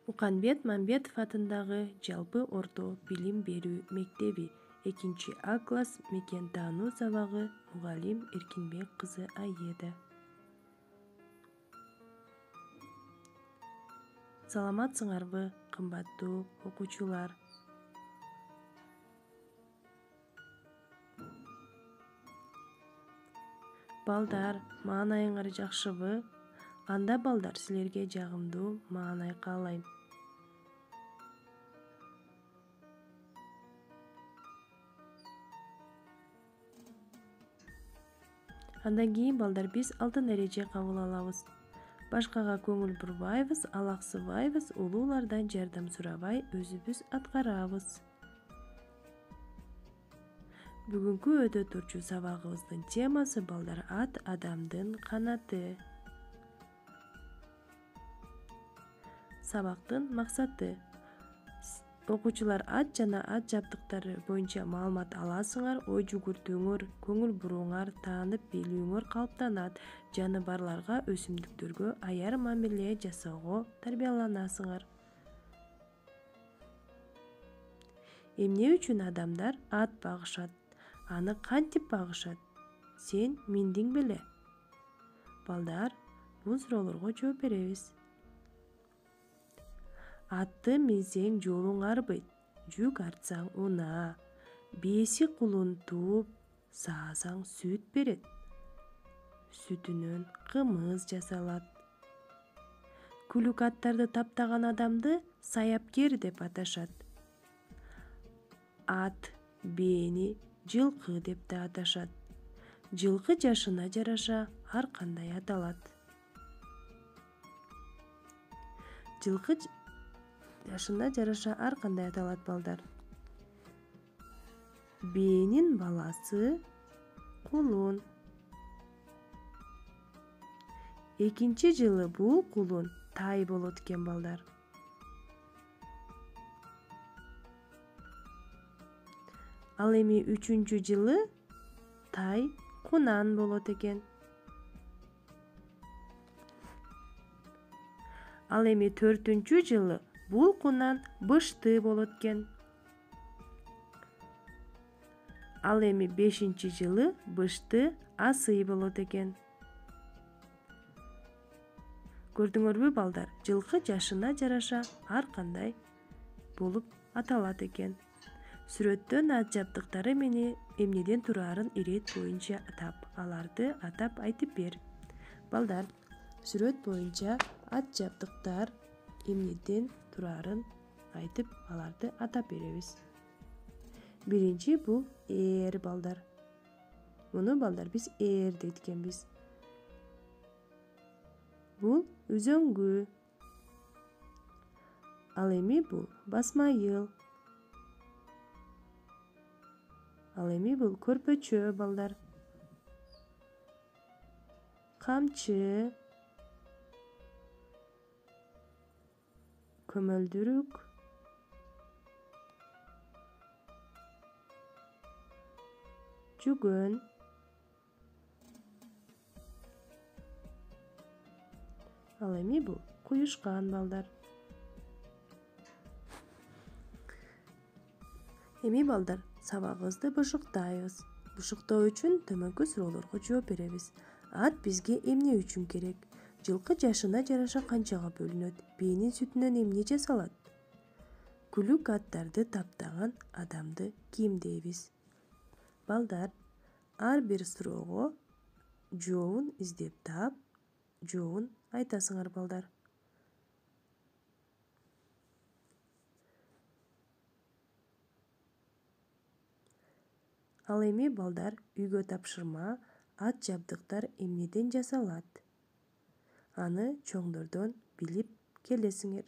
Муканбет Мамбетов атындагы жалпы орто билим берүү мектеби 2А класс мекен таануу сабагы мугалим Эркинбек кызы Аеда. Саламатсыңарбы, кымбаттуу окуучулар? Балдар, маанайыңар жакшыбы? Анда балдар, силерге жагымдуу маанай каалайм. Андан кийин балдар биз алтын эреже кабыл алабыз. Башкага көңүл бурбайбыз, алаксыбайбыз, улуулардан жардам сурабай өзүбүз аткарабыз. Бүгүнкү өтө турчу сабагыбыздын темасы балдар ат адамдын канаты. Сабактын максаты. Окуучулар ат жана ат жабдыктары боюнча маалымат аласыңар, ой жүгүртүүңөр, көңүл бурууңар, таанып билүүңөр калыптанат. Жаныбарларга, өсүмдүктөргө аяр мамиле жасоого тарбияланасыңар. Эмне үчүн адамдар ат багышат? Аны кантип багышат? Сен миндиң беле? Балдар, бул суроолорго жооп беребиз. Атты минсең жолуң арбыйт, жүк артсаң унаа, бээси кулун тууп, саасаң сүт берет. Сүтүнөн кымыз жасалат. Күлүк аттарды таптаган адамды саяпкер деп аташат. Ат бээни жылкы деп да аташат. Жылкы жашына жараша ар кандай аталат. Жылкы жашына жараша ар кандай аталат балдар. Бээнин баласы кулун. Экинчи жылы бул кулун тай болот экен балдар. Ал эми үчүнчү жылы тай кунан болот экен. Ал эми төртүнчү жылы бул кунан бышты болот экен. Ал эми бешинчи жылы бышты асый болот экен. Көрдүңөрбү балдар, жылкы жашына жараша ар кандай болуп аталат экен. Сүрөттөн ат жабдыктары эмнеден тураарын ирет боюнча атап, аларды атап айтып бер. Балдар, сүрөт боюнча ат жабдыктар эмнеден тураарын айтып, аларды атап беребиз. Биринчи бул ээр балдар. Муну балдар биз ээр дейт экенбиз. Бул үзөңгү. Ал эми бул басмайыл. Ал эми бул көрпөчө балдар. Камчы. Көмөлдүрүк. Жүгөн. Ал эми бул куюшкан балдар. Эми балдар, сабагыбызды бушуктайбыз. Бушуктоо үчүн төмөнкү суроолорго жооп беребиз. Ат бизге эмне үчүн керек? Жылкы жашына жараша канчага бөлүнөт? Бээнин сүтүнөн эмне жасалат? Күлүк аттарды таптаган адамды ким дейбиз? Балдар, ар бир суроого жообун издеп таап, жообун айтасыңар балдар. Ал эми балдар, үйгө тапшырма, ат жабдыктар эмнеден жасалат? Аны чоңдордон билип келесиңер.